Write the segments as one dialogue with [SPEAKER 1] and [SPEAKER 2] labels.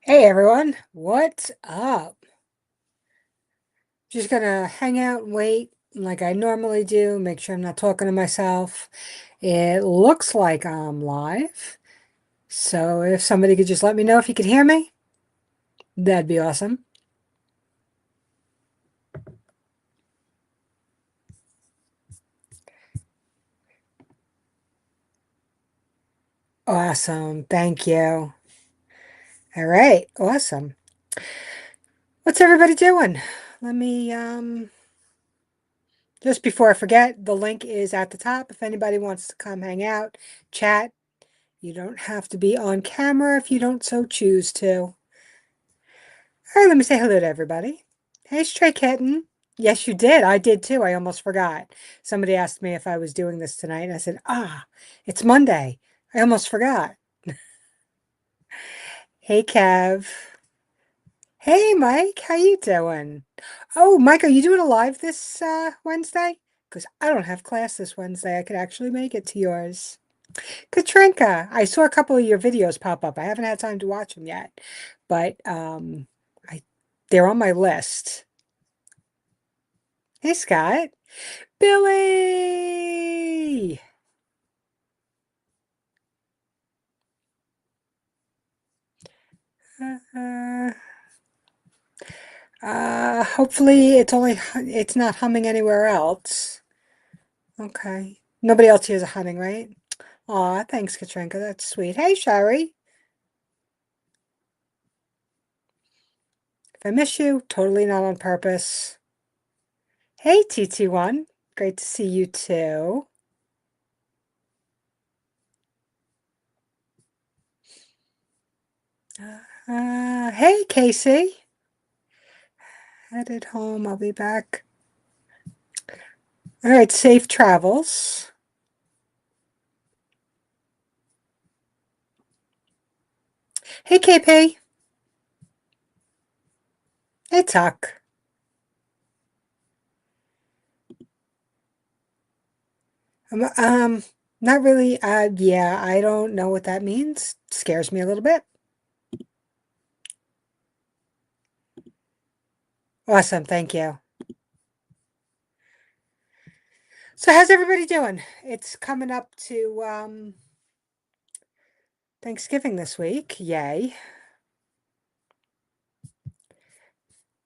[SPEAKER 1] Hey everyone, what's up? Just gonna hang out and wait like I normally do, make sure I'm not talking to myself. It looks like I'm live, so if somebody could just let me know if you could hear me, that'd be awesome. Awesome, thank you. All right, awesome. What's everybody doing? Let me, just before I forget, the link is at the top if anybody wants to come hang out, chat. You don't have to be on camera if you don't so choose to. All right, let me say hello to everybody. Hey, Stray Kitten. Yes, you did. I did too. I almost forgot. Somebody asked me if I was doing this tonight, and I said, it's Monday. I almost forgot. Hey, Kev. Hey, Mike. How you doing? Oh, Mike, are you doing a live this Wednesday? Because I don't have class this Wednesday. I could actually make it to yours. Katrinka, I saw a couple of your videos pop up. I haven't had time to watch them yet, but I they're on my list. Hey, Scott. Billy! Uh, hopefully it's not humming anywhere else. Okay. Nobody else hears a humming, right? Aw, thanks, Katrinka. That's sweet. Hey, Sherry. If I miss you, totally not on purpose. Hey, TT1. Great to see you too. Hey, Casey. Headed home. I'll be back. All right, safe travels. Hey, KP. Hey, Tuck. Um, not really. Yeah, I don't know what that means. Scares me a little bit. Awesome, thank you. So how's everybody doing? It's coming up to Thanksgiving this week. Yay.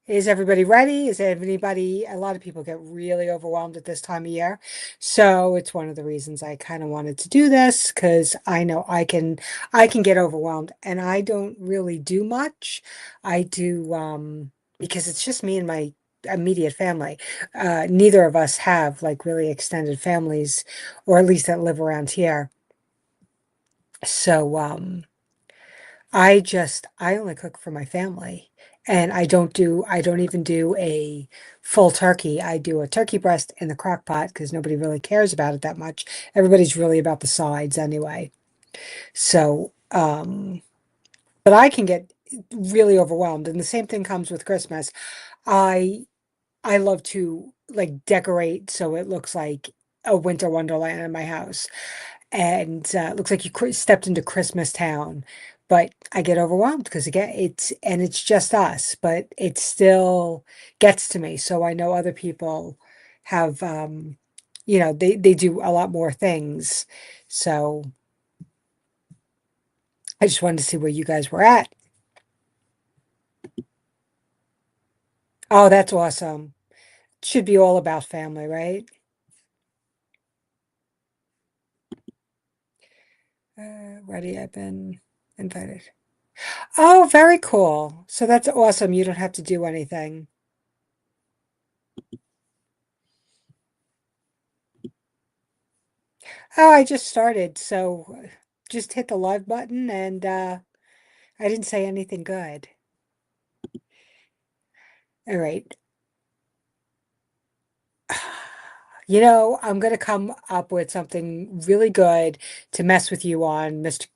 [SPEAKER 1] Is everybody ready? Is anybody, a lot of people get really overwhelmed at this time of year. So it's one of the reasons I kind of wanted to do this because I know I can get overwhelmed and I don't really do much. I do because it's just me and my immediate family. Neither of us have like really extended families, or at least that live around here. So I only cook for my family. And I don't even do a full turkey. I do a turkey breast in the crock pot because nobody really cares about it that much. Everybody's really about the sides anyway. So, but I can get really overwhelmed. And the same thing comes with Christmas. I I love to like decorate so it looks like a winter wonderland in my house. And it looks like you stepped into Christmas town. But I get overwhelmed because again, it's just us, but it still gets to me. So I know other people have, they do a lot more things. So I just wanted to see where you guys were at. Oh, that's awesome. Should be all about family, right? Ready, I've been invited. Oh, very cool. So that's awesome. You don't have to do anything. Oh, I just started, so just hit the live button and I didn't say anything good. All right. You know, I'm gonna come up with something really good to mess with you on, Mr.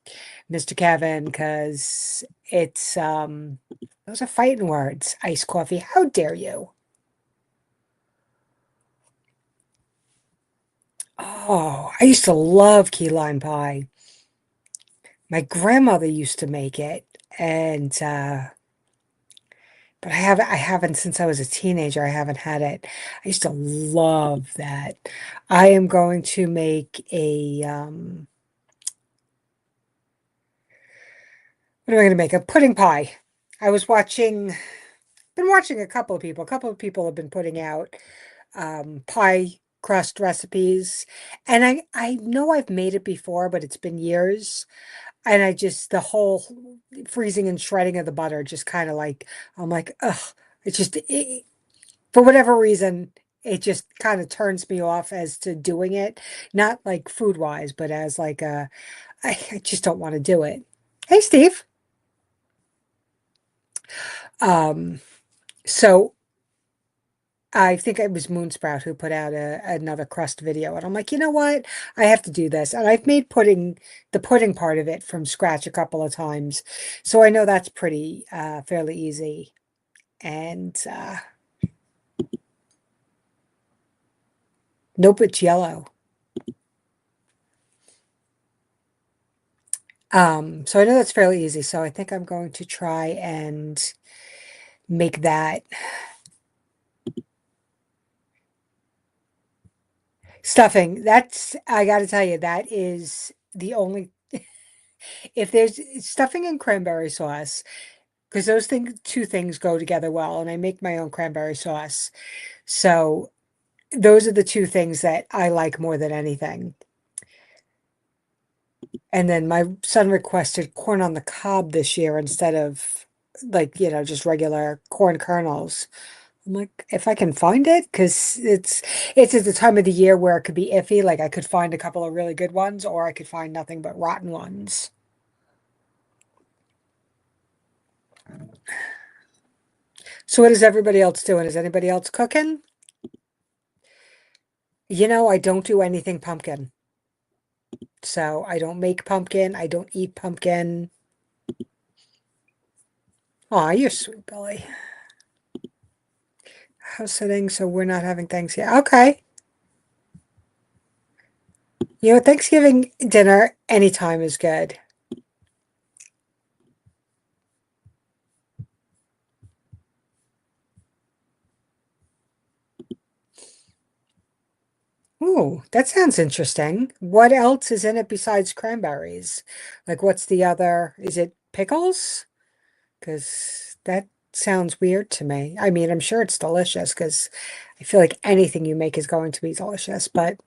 [SPEAKER 1] Kevin, because it's those are fighting words. Iced coffee. How dare you? Oh, I used to love key lime pie. My grandmother used to make it, And but I haven't since I was a teenager. I haven't had it. I used to love that. I am going to make a what am I going to make? A pudding pie. I was watching, been watching a couple of people. A couple of people have been putting out pie crust recipes, and I know I've made it before, but it's been years. And I just the whole freezing and shredding of the butter just kind of like I'm like, ugh, it's just for whatever reason, it just kind of turns me off as to doing it. Not like food wise, but as like I just don't want to do it. Hey, Steve. Um, so I think it was Moonsprout who put out another crust video, and I'm like, you know what? I have to do this. And I've made the pudding part of it from scratch a couple of times, so I know that's pretty fairly easy. And nope, it's yellow. So I know that's fairly easy. So I think I'm going to try and make that stuffing. That's I got to tell you, that is the only if there's stuffing and cranberry sauce. Because two things go together well, and I make my own cranberry sauce. So those are the two things that I like more than anything. And then my son requested corn on the cob this year instead of like, just regular corn kernels. I'm like, if I can find it, because it's at the time of the year where it could be iffy. Like I could find a couple of really good ones, or I could find nothing but rotten ones. So what is everybody else doing? Is anybody else cooking? I don't do anything pumpkin. So I don't make pumpkin. I don't eat pumpkin. Aw, you're sweet, Billy. House sitting, so we're not having Thanksgiving. Okay. Thanksgiving dinner anytime is good. Ooh, that sounds interesting. What else is in it besides cranberries? Like, what's the other? Is it pickles? Because that sounds weird to me. I mean, I'm sure it's delicious because I feel like anything you make is going to be delicious, but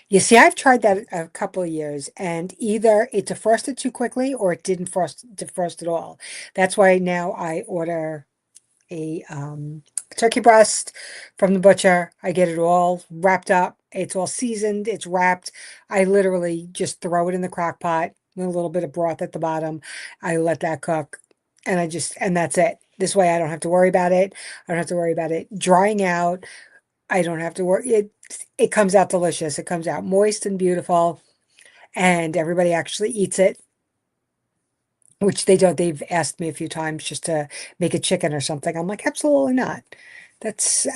[SPEAKER 1] you see, I've tried that a couple of years, and either it defrosted too quickly or it didn't defrost at all. That's why now I order a turkey breast from the butcher. I get it all wrapped up. It's all seasoned. It's wrapped. I literally just throw it in the crock pot with a little bit of broth at the bottom. I let that cook, and and that's it. This way, I don't have to worry about it. I don't have to worry about it drying out. I don't have to worry. It comes out delicious. It comes out moist and beautiful, and everybody actually eats it, which they don't. They've asked me a few times just to make a chicken or something. I'm like, absolutely not. That's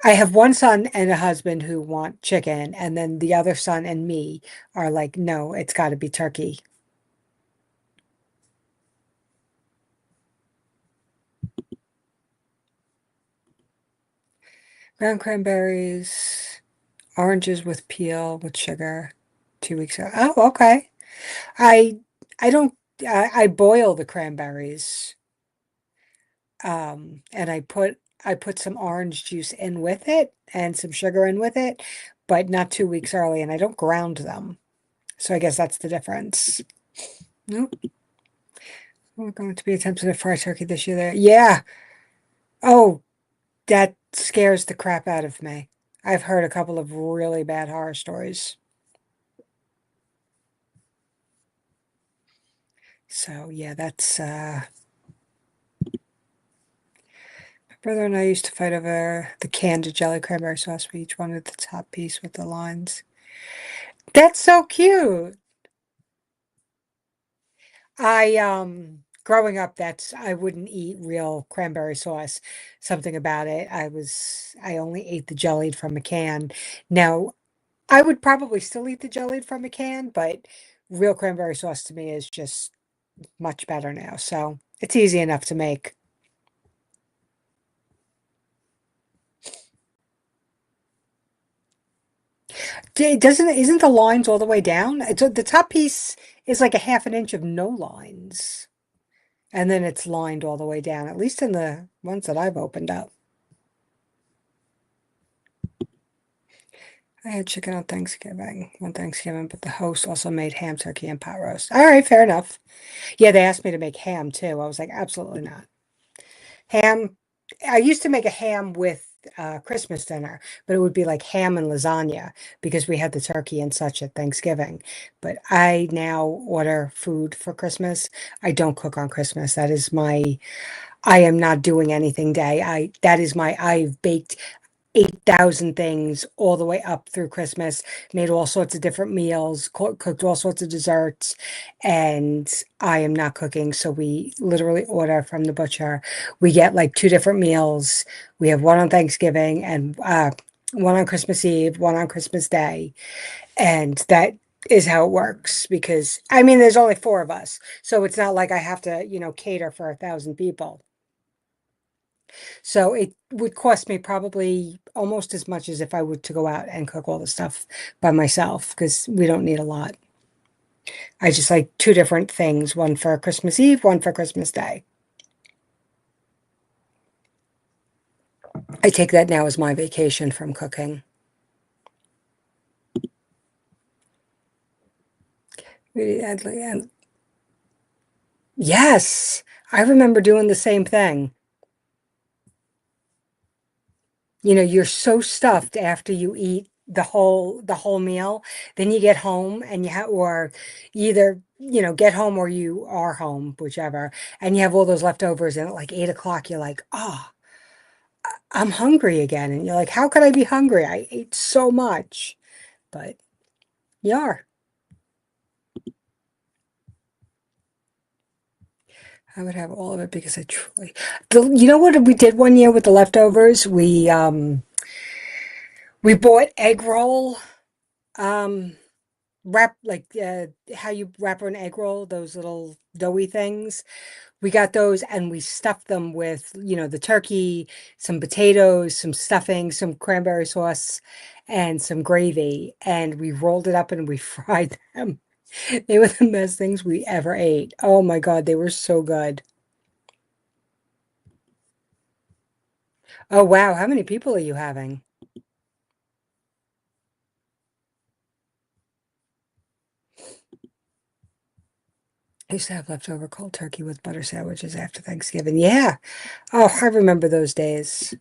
[SPEAKER 1] I have one son and a husband who want chicken, and then the other son and me are like, no, it's got to be turkey. Ground cranberries, oranges with peel with sugar, 2 weeks ago. Oh, okay. I I don't I boil the cranberries. And I put some orange juice in with it and some sugar in with it, but not 2 weeks early, and I don't ground them. So I guess that's the difference. Nope. We're going to be attempting to fry turkey this year there. Yeah. Oh, that scares the crap out of me. I've heard a couple of really bad horror stories. So yeah, that's my brother and I used to fight over the canned jelly cranberry sauce. We each wanted the top piece with the lines. That's so cute. I growing up, I wouldn't eat real cranberry sauce. Something about it. I only ate the jellied from a can. Now, I would probably still eat the jellied from a can, but real cranberry sauce to me is just much better now. So it's easy enough to make. Isn't the lines all the way down? The top piece is like a half an inch of no lines. And then it's lined all the way down, at least in the ones that I've opened up. I had chicken on Thanksgiving, but the host also made ham, turkey, and pot roast. All right, fair enough. Yeah, they asked me to make ham too. I was like, absolutely not. Ham, I used to make a ham with Christmas dinner, but it would be like ham and lasagna because we had the turkey and such at Thanksgiving. But I now order food for Christmas. I don't cook on Christmas. I am not doing anything day. That is I've baked 8,000 things all the way up through Christmas, made all sorts of different meals, cooked all sorts of desserts, and I am not cooking. So we literally order from the butcher. We get like two different meals. We have one on Thanksgiving and one on Christmas Eve, one on Christmas Day. And that is how it works because I mean, there's only four of us. So it's not like I have to, cater for 1,000 people. So it would cost me probably almost as much as if I were to go out and cook all the stuff by myself because we don't need a lot. I just like two different things, one for Christmas Eve, one for Christmas Day. I take that now as my vacation from cooking. And yes, I remember doing the same thing. You're so stuffed after you eat the whole meal. Then you get home and or you either, get home or you are home, whichever, and you have all those leftovers. And at like 8 o'clock, you're like, oh, I'm hungry again. And you're like, how could I be hungry? I ate so much. But you are. I would have all of it because I truly, you know what we did one year with the leftovers? We bought egg roll, um, wrap like how you wrap an egg roll, those little doughy things. We got those and we stuffed them with, the turkey, some potatoes, some stuffing, some cranberry sauce, and some gravy. And we rolled it up and we fried them. They were the best things we ever ate. Oh my God, they were so good. Oh wow, how many people are you having? I used to have leftover cold turkey with butter sandwiches after Thanksgiving. Yeah. Oh, I remember those days.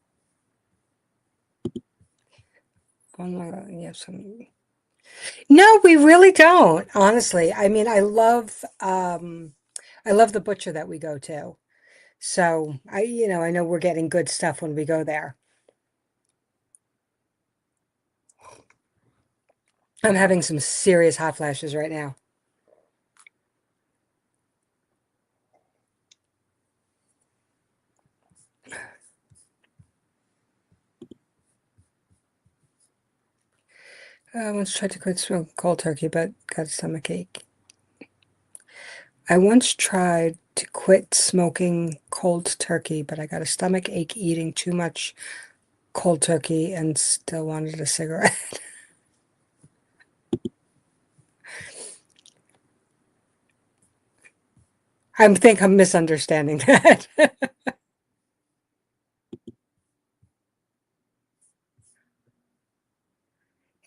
[SPEAKER 1] Oh my God, you have some. No, we really don't, honestly. I mean, I love the butcher that we go to. So I know we're getting good stuff when we go there. I'm having some serious hot flashes right now. I once tried to quit smoking cold turkey, but got a stomach ache. I once tried to quit smoking cold turkey, but I got a stomach ache eating too much cold turkey and still wanted a cigarette. I think I'm misunderstanding that.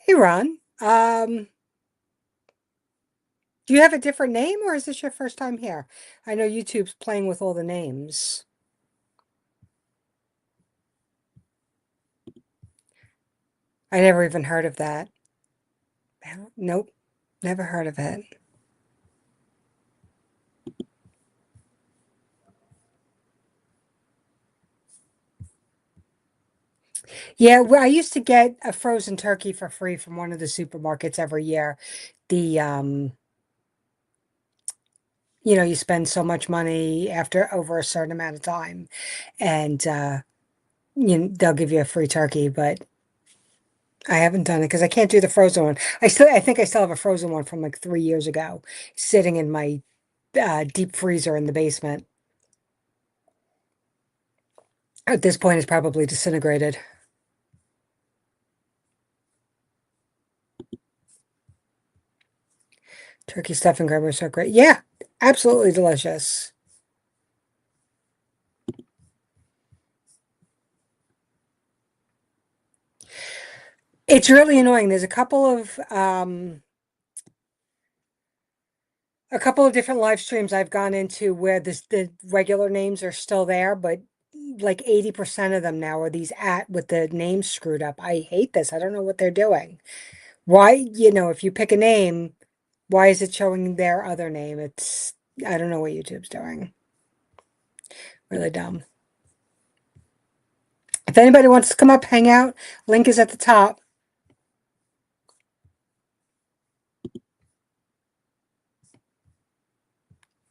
[SPEAKER 1] Hey, Ron. Do you have a different name or is this your first time here? I know YouTube's playing with all the names. I never even heard of that. Nope, never heard of it. Yeah, well, I used to get a frozen turkey for free from one of the supermarkets every year. The you know, you spend so much money after over a certain amount of time, and they'll give you a free turkey, but I haven't done it because I can't do the frozen one. I think I still have a frozen one from like 3 years ago, sitting in my deep freezer in the basement. At this point, it's probably disintegrated. Turkey stuffing crab are so great. Yeah, absolutely delicious. It's really annoying. There's a couple of different live streams I've gone into where the regular names are still there, but like 80% of them now are these at with the names screwed up. I hate this. I don't know what they're doing. Why, if you pick a name, why is it showing their other name? I don't know what YouTube's doing. Really dumb. If anybody wants to come up, hang out, link is at the top.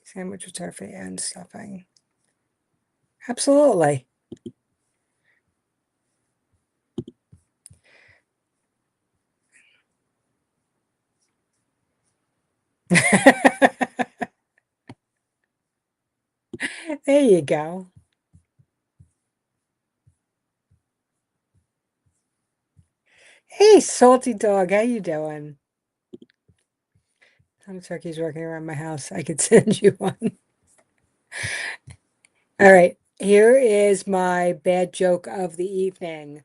[SPEAKER 1] Sandwich with turkey and stuffing. Absolutely. There you go. Hey, salty dog, how you doing? Tom Turkey's working around my house. I could send you one. All right, here is my bad joke of the evening.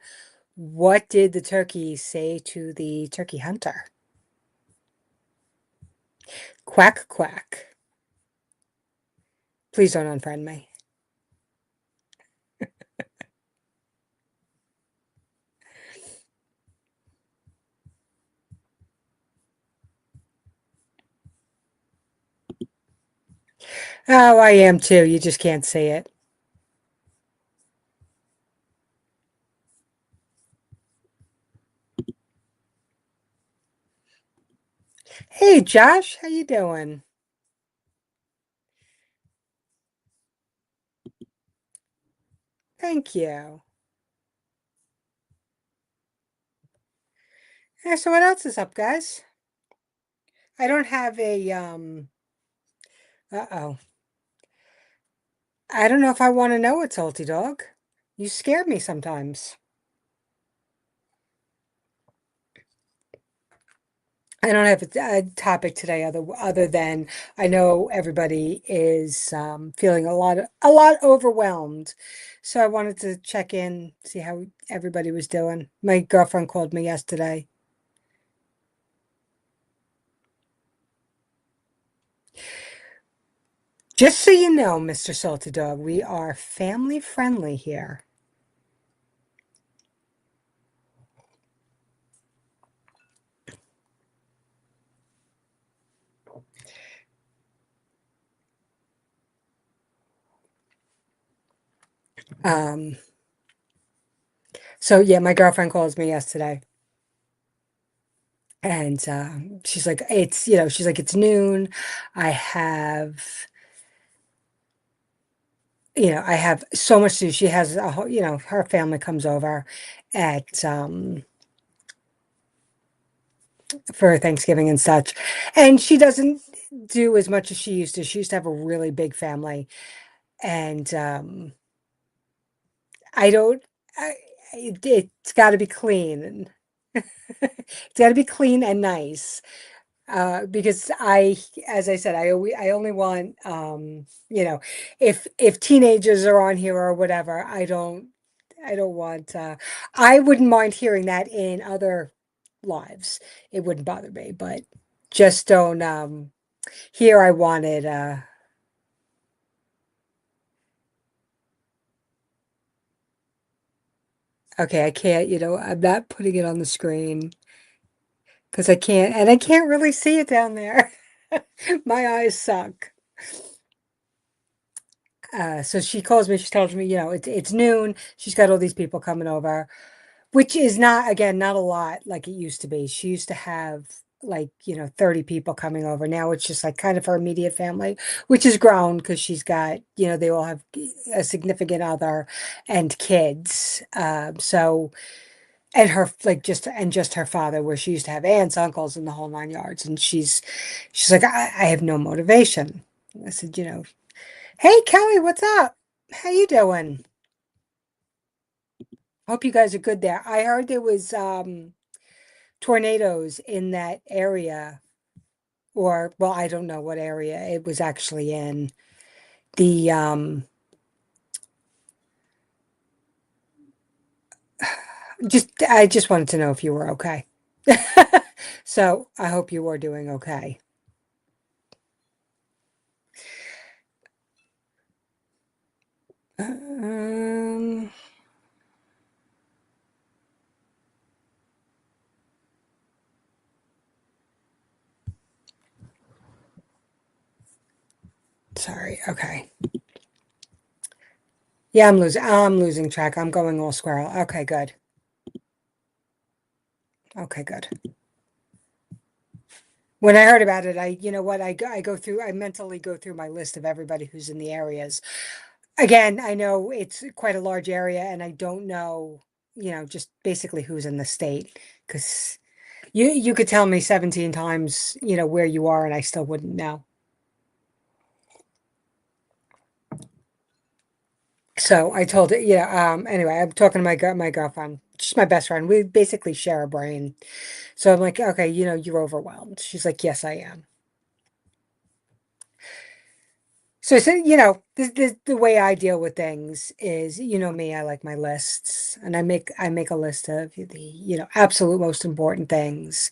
[SPEAKER 1] What did the turkey say to the turkey hunter? Quack, quack. Please don't unfriend me. Oh, I am too. You just can't see it. Hey, Josh, how you doing? Thank you. Yeah, so what else is up, guys? I don't have uh-oh. I don't know if I want to know it, salty dog. You scare me sometimes. I don't have a topic today other than I know everybody is feeling a lot overwhelmed. So I wanted to check in, see how everybody was doing. My girlfriend called me yesterday. Just so you know, Mr. Salty Dog, we are family friendly here. Um, so yeah, my girlfriend calls me yesterday. And she's like, she's like, it's noon. I have, I have so much to do. She has a whole, her family comes over at for Thanksgiving and such. And she doesn't do as much as she used to. She used to have a really big family. And I don't it's got to be clean. It's got to be clean and nice. Because as I said, I only want, if teenagers are on here or whatever, I don't want, I wouldn't mind hearing that in other lives. It wouldn't bother me, but just don't, here I wanted, okay, I can't, I'm not putting it on the screen because I can't really see it down there. My eyes suck. So she calls me, she tells me, it's noon. She's got all these people coming over, which is not, again, not a lot like it used to be. She used to have like, 30 people coming over. Now it's just like kind of her immediate family, which has grown because she's got, they all have a significant other and kids. So, and her like just her father, where she used to have aunts, uncles, and the whole nine yards. And she's like, I have no motivation. I said, hey Kelly, what's up? How you doing? Hope you guys are good there. I heard there was tornadoes in that area, or well, I don't know what area it was actually in. The just I just wanted to know if you were okay. So I hope you are doing okay. Um, sorry. Okay. Yeah, I'm losing track. I'm going all squirrel. Okay, good. Okay, good. When I heard about it, you know what, I mentally go through my list of everybody who's in the areas. Again, I know it's quite a large area and I don't know, just basically who's in the state. Because you could tell me 17 times, where you are and I still wouldn't know. So I told it, anyway, I'm talking to my girlfriend. She's my best friend. We basically share a brain. So I'm like, okay, you're overwhelmed. She's like, yes, I am. So the way I deal with things is, me, I like my lists, and I make a list of the, absolute most important things.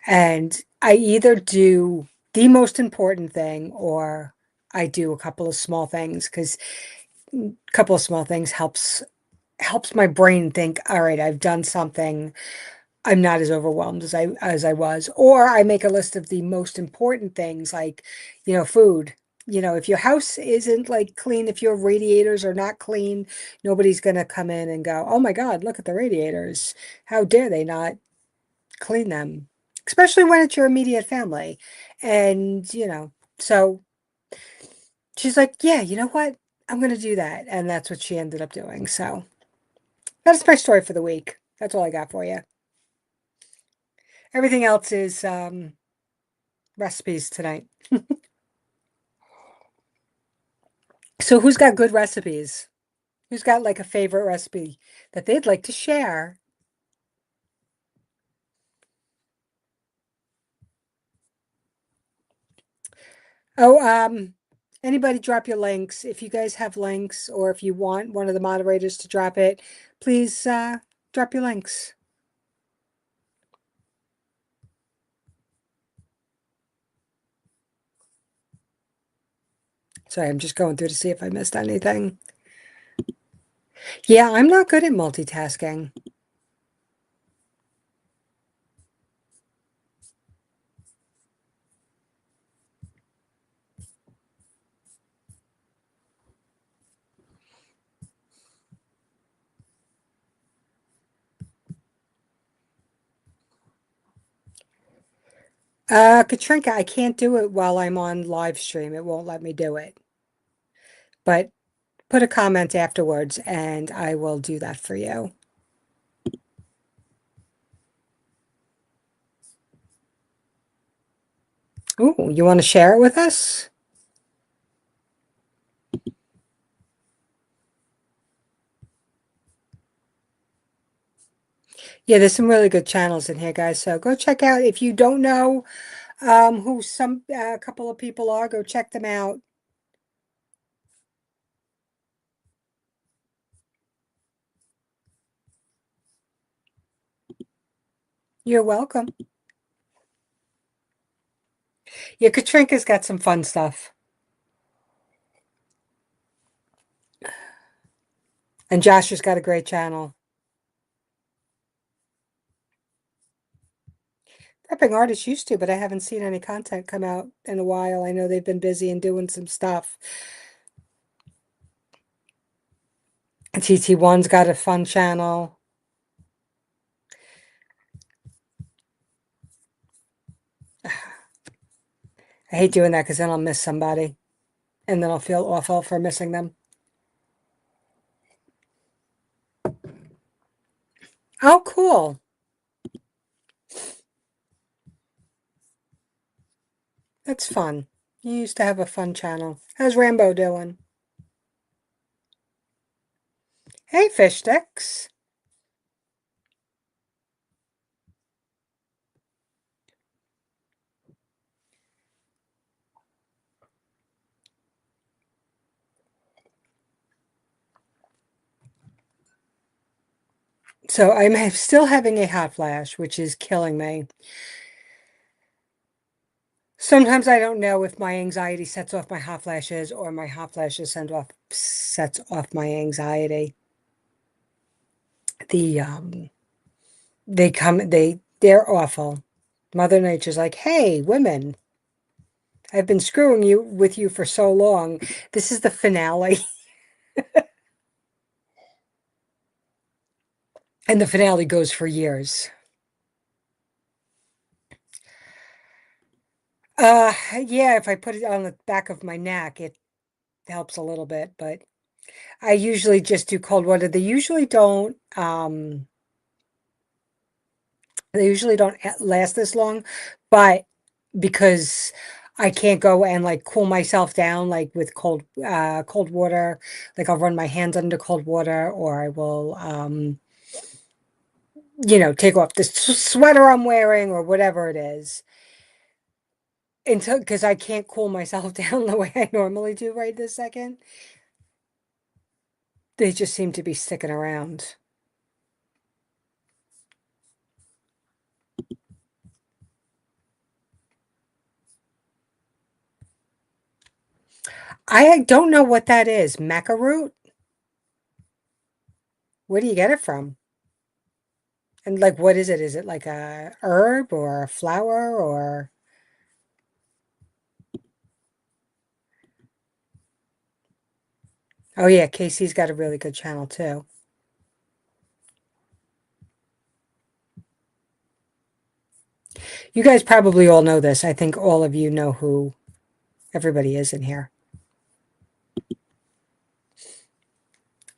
[SPEAKER 1] And I either do the most important thing or I do a couple of small things, because a couple of small things helps my brain think, all right, I've done something. I'm not as overwhelmed as I was. Or I make a list of the most important things, like, food. If your house isn't like clean, if your radiators are not clean, nobody's gonna come in and go, "Oh my God, look at the radiators. How dare they not clean them?" Especially when it's your immediate family. And, so she's like, "Yeah, you know what? I'm gonna do that." And that's what she ended up doing. So that's my story for the week. That's all I got for you. Everything else is recipes tonight. So who's got good recipes? Who's got like a favorite recipe that they'd like to share? Oh, anybody drop your links. If you guys have links or if you want one of the moderators to drop it, please drop your links. Sorry, I'm just going through to see if I missed anything. Yeah, I'm not good at multitasking. Katrinka, I can't do it while I'm on live stream. It won't let me do it. But put a comment afterwards and I will do that for you. Ooh, you want to share it with us? Yeah, there's some really good channels in here, guys. So go check out. If you don't know who some a couple of people are, go check them out. You're welcome. Yeah, Katrinka's got some fun stuff. And Josh has got a great channel. Prepping artists used to, but I haven't seen any content come out in a while. I know they've been busy and doing some stuff. TT1's got a fun channel. I hate doing that because then I'll miss somebody and then I'll feel awful for missing them. Oh, cool. That's fun. You used to have a fun channel. How's Rambo doing? Hey, fish sticks. So I'm still having a hot flash, which is killing me. Sometimes I don't know if my anxiety sets off my hot flashes or my hot flashes sets off my anxiety. The they're awful. Mother Nature's like, "Hey, women, I've been screwing you with you for so long. This is the finale." And the finale goes for years. Yeah, if I put it on the back of my neck, it helps a little bit, but I usually just do cold water. They usually don't last this long, but because I can't go and like cool myself down like with cold water, like I'll run my hands under cold water or I will take off the sweater I'm wearing or whatever it is until because I can't cool myself down the way I normally do right this second. They just seem to be sticking around. I don't know what that is. Maca root? Where do you get it from? And like, what is it? Is it like a herb or a flower or? Oh yeah, Casey's got a really good channel too. You guys probably all know this. I think all of you know who everybody is in here.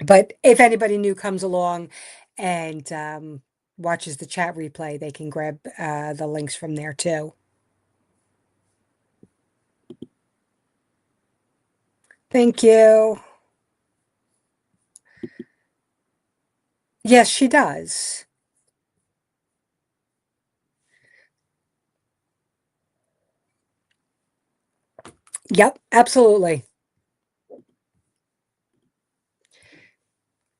[SPEAKER 1] But if anybody new comes along and watches the chat replay, they can grab the links from there too. Thank you. Yes, she does. Yep, absolutely.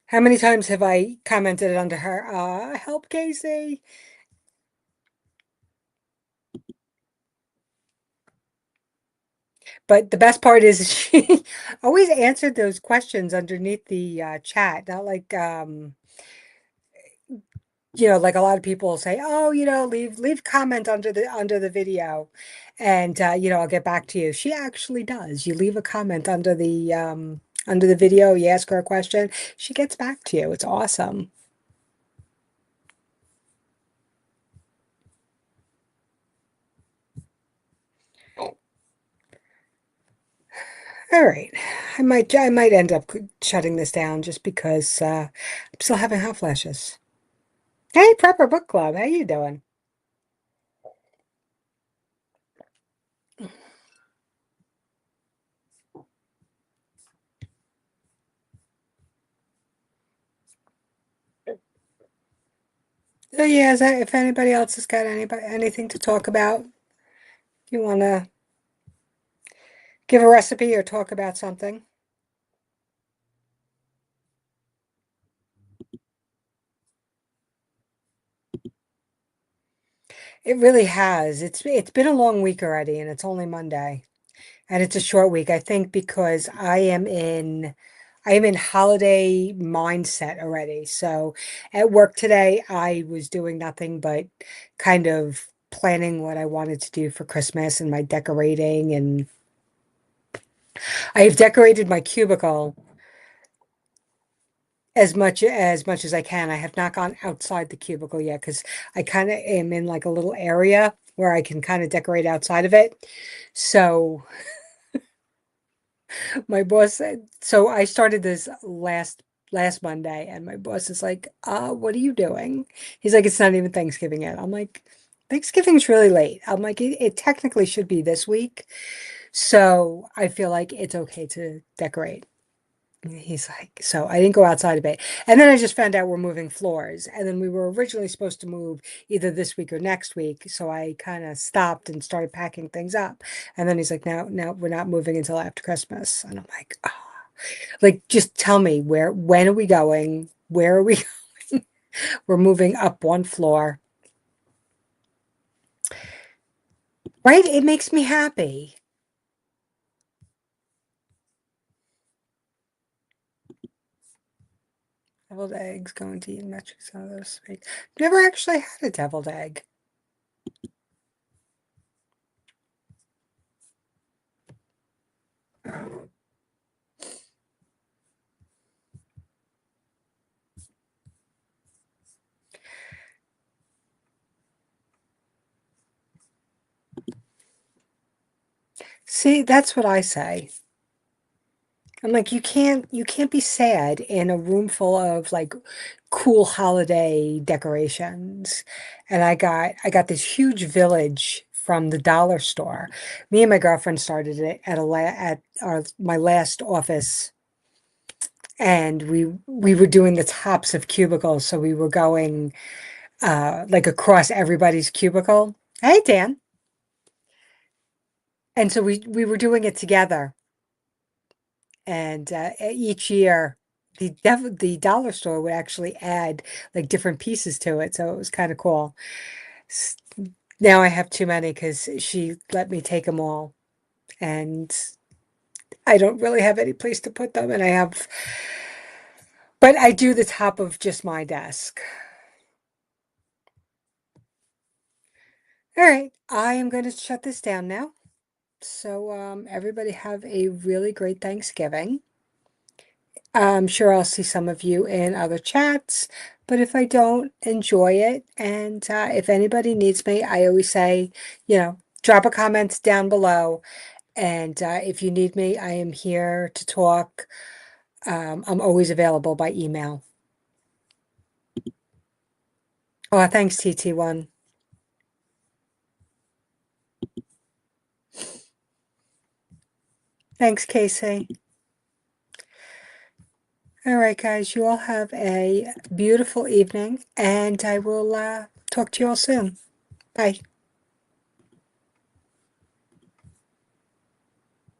[SPEAKER 1] How many times have I commented under her, help Casey? But the best part is she always answered those questions underneath the chat, not like like a lot of people say, "Oh, leave comment under the video, and I'll get back to you." She actually does. You leave a comment under the video, you ask her a question, she gets back to you. It's awesome. All right, I might end up shutting this down just because I'm still having hot flashes. Hey, Prepper Book Club, how you doing? So yeah, if anybody else has got anything to talk about, you want to give a recipe or talk about something? It really has. It's been a long week already, and it's only Monday, and it's a short week. I think because I am in holiday mindset already. So at work today, I was doing nothing but kind of planning what I wanted to do for Christmas and my decorating, and I have decorated my cubicle as much as I can. I have not gone outside the cubicle yet because I kind of am in like a little area where I can kind of decorate outside of it. So my boss said, so I started this last Monday, and my boss is like, what are you doing? He's like, it's not even Thanksgiving yet. I'm like, Thanksgiving's really late. I'm like, it technically should be this week. So I feel like it's okay to decorate. He's like, so I didn't go outside of it. And then I just found out we're moving floors. And then we were originally supposed to move either this week or next week. So I kind of stopped and started packing things up. And then he's like, no, we're not moving until after Christmas. And I'm like, oh, like, just tell me when are we going? Where are we going? We're moving up one floor. Right? It makes me happy. Deviled eggs going to eat metric some of those sweet. Never actually had a deviled egg. See, that's what I say. I'm like, you can't be sad in a room full of like cool holiday decorations. And I got this huge village from the dollar store. Me and my girlfriend started it at my last office, and we were doing the tops of cubicles, so we were going like across everybody's cubicle. Hey, Dan. And so we were doing it together. And each year, the dollar store would actually add like different pieces to it, so it was kind of cool. S- Now I have too many because she let me take them all, and I don't really have any place to put them. And but I do the top of just my desk. All right, I am going to shut this down now. So everybody have a really great Thanksgiving. I'm sure I'll see some of you in other chats, but if I don't, enjoy it. And if anybody needs me, I always say, drop a comment down below. And if you need me, I am here to talk. I'm always available by email. Oh, thanks, TT1. Thanks, Casey. All right, guys, you all have a beautiful evening, and I will talk to you all soon. Bye.